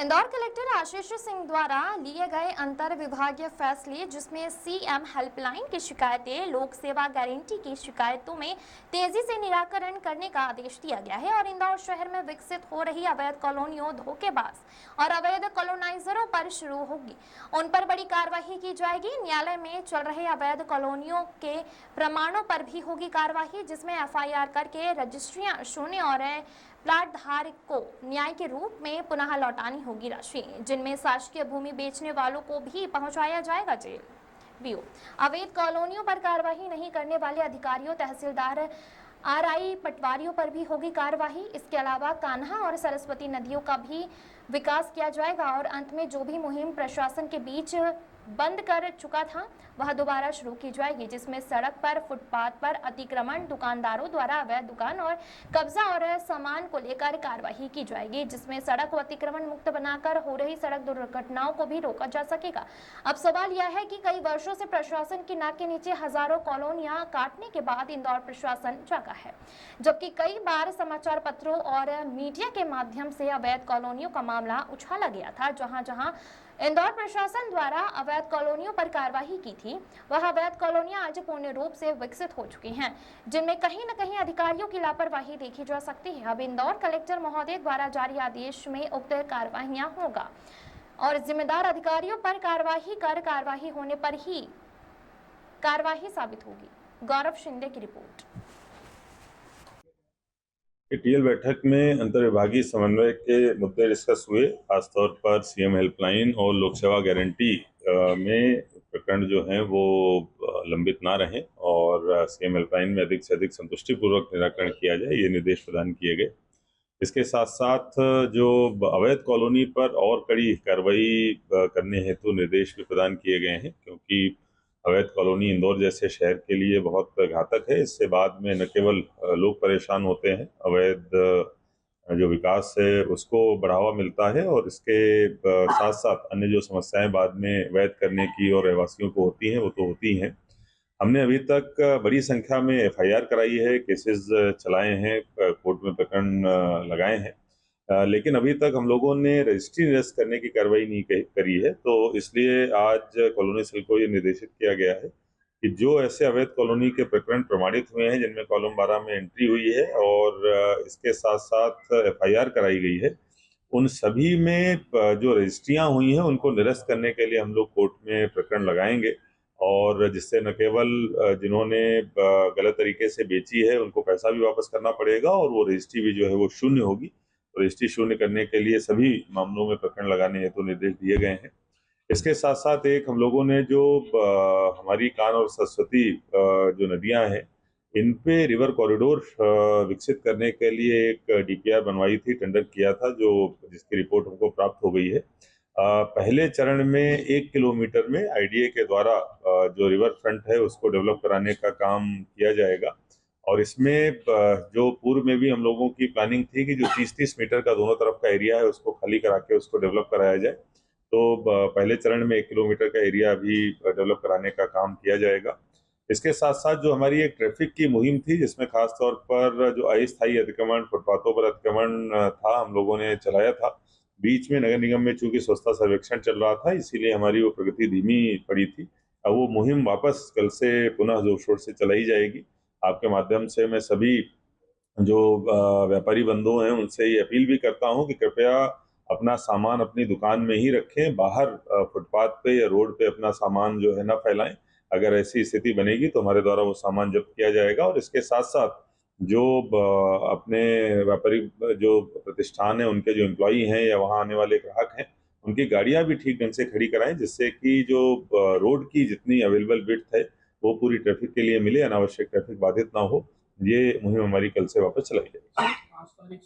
Indore collector Ashish Singh द्वारा लिए गए अंतर विभागीय फैसले जिसमें सीएम हेल्पलाइन की शिकायतें लोक सेवा गारंटी की शिकायतों में तेजी से निराकरण करने का आदेश दिया गया है और इंदौर शहर में विकसित हो रही अवैध कॉलोनियों, धोखेबाज और अवैध कॉलोनाइजरों पर शुरू होगी, उन पर बड़ी कार्रवाई की जाएगी। न्यायालय में चल रहे अवैध कॉलोनियों के प्रमाणों पर भी होगी कार्रवाई, जिसमें एफआईआर करके रजिस्ट्रियां शून्य और प्लाट धारक को न्याय के रूप में पुनः लौटानी होगी राशि, जिनमें शासकीय भूमि बेचने वालों को भी पहुंचाया जाएगा जेल। व्यू अवैध कॉलोनियों पर कार्रवाई नहीं करने वाले अधिकारियों, तहसीलदार, आरआई, पटवारियों पर भी होगी कार्रवाई। इसके अलावा कान्हा और सरस्वती नदियों का भी विकास किया जाएगा और अंत में जो भी मुहिम प्रशासन के बीच बंद कर चुका था वह दोबारा शुरू की जाएगी, जिसमें सड़क पर, फुटपाथ पर अतिक्रमण, दुकानदारों द्वारा अवैध दुकान और कब्जा और सामान को लेकर कार्रवाई की जाएगी, जिसमें सड़क को अतिक्रमण मुक्त बनाकर हो रही सड़क दुर्घटनाओं को भी रोका जा सकेगा। अब सवाल यह है कि कई वर्षों से प्रशासन की नाक के नीचे हजारों कॉलोनियां काटने के बाद इंदौर प्रशासन जागा है, जबकि कई बार समाचार पत्रों और मीडिया के माध्यम से अवैध कॉलोनियों का मामला उछाला गया था। जहां जहां इंदौर प्रशासन द्वारा अवैध कॉलोनियों पर कार्रवाई की थी, वह अवैध कॉलोनियां आज पूर्ण रूप से विकसित हो चुकी हैं, जिनमें कहीं न कहीं अधिकारियों की लापरवाही देखी जा सकती है। अब इंदौर कलेक्टर महोदय द्वारा जारी आदेश में उक्त कार्रवाइयां होगा और जिम्मेदार अधिकारियों पर कार्रवाई होने पर ही कार्रवाई साबित होगी। गौरव शिंदे की रिपोर्ट। टीएल बैठक में अंतर्विभागीय समन्वय के मुद्दे डिस्कस हुए, खासतौर पर सीएम हेल्पलाइन और लोक सेवा गारंटी में प्रकरण जो हैं वो लंबित ना रहें और सीएम हेल्पलाइन में अधिक से अधिक संतुष्टिपूर्वक निराकरण किया जाए, ये निर्देश प्रदान किए गए। इसके साथ साथ जो अवैध कॉलोनी पर और कड़ी कार्रवाई करने हेतु निर्देश भी प्रदान किए गए हैं, क्योंकि अवैध कॉलोनी इंदौर जैसे शहर के लिए बहुत घातक है। इससे बाद में न केवल लोग परेशान होते हैं, अवैध जो विकास है उसको बढ़ावा मिलता है और इसके साथ साथ अन्य जो समस्याएं बाद में वैध करने की और रहवासियों को होती हैं वो तो होती हैं। हमने अभी तक बड़ी संख्या में एफआईआर कराई है, केसेस चलाए हैं, कोर्ट में प्रकरण लगाए हैं, लेकिन अभी तक हम लोगों ने रजिस्ट्री निरस्त करने की कार्रवाई नहीं करी है। तो इसलिए आज कॉलोनी सेल को ये निर्देशित किया गया है कि जो ऐसे अवैध कॉलोनी के प्रकरण प्रमाणित हुए हैं, जिनमें कॉलम 12 में एंट्री हुई है और इसके साथ साथ एफआईआर कराई गई है, उन सभी में जो रजिस्ट्रियां हुई हैं उनको निरस्त करने के लिए हम लोग कोर्ट में प्रकरण लगाएंगे और जिससे न केवल जिन्होंने गलत तरीके से बेची है उनको पैसा भी वापस करना पड़ेगा और वो रजिस्ट्री भी जो है वो शून्य होगी। रजिस्ट्री शून्य करने के लिए सभी मामलों में प्रकरण लगाने हेतु निर्देश दिए गए हैं। इसके साथ साथ एक हम लोगों ने जो हमारी कान और सरस्वती जो नदियां हैं, इन पे रिवर कॉरिडोर विकसित करने के लिए एक डीपीआर बनवाई थी, टेंडर किया था, जो जिसकी रिपोर्ट हमको प्राप्त हो गई है। पहले चरण में 1 किलोमीटर में आईडीए के द्वारा जो रिवर फ्रंट है उसको डेवलप कराने का काम किया जाएगा और इसमें जो पूर्व में भी हम लोगों की प्लानिंग थी कि जो 30-30 मीटर का दोनों तरफ का एरिया है उसको खाली करा के उसको डेवलप कराया जाए। तो पहले चरण में 1 किलोमीटर का एरिया भी डेवलप कराने का काम किया जाएगा। इसके साथ साथ जो हमारी एक ट्रैफिक की मुहिम थी, जिसमें खास तौर पर जो अस्थायी अतिक्रमण, फुटपाथों पर अतिक्रमण था, हम लोगों ने चलाया था। बीच में नगर निगम में चूंकि स्वच्छता सर्वेक्षण चल रहा था, इसीलिए हमारी वो प्रगति धीमी पड़ी थी। अब वो मुहिम वापस कल से पुनः जोर शोर से चलाई जाएगी। आपके माध्यम से मैं सभी जो व्यापारी बंधु हैं उनसे ये अपील भी करता हूं कि कृपया अपना सामान अपनी दुकान में ही रखें, बाहर फुटपाथ पे या रोड पे अपना सामान जो है ना फैलाएं। अगर ऐसी स्थिति बनेगी तो हमारे द्वारा वो सामान जब्त किया जाएगा और इसके साथ साथ जो अपने व्यापारी जो प्रतिष्ठान है, उनके जो एम्प्लॉई हैं या वहाँ आने वाले ग्राहक हैं, उनकी गाड़ियां भी ठीक ढंग से खड़ी कराएं, जिससे कि जो रोड की जितनी अवेलेबल विड्थ है वो पूरी ट्रैफिक के लिए मिले, अनावश्यक ट्रैफिक बाधित ना हो। ये मुहिम हमारी कल से वापस चलाई जाएगी।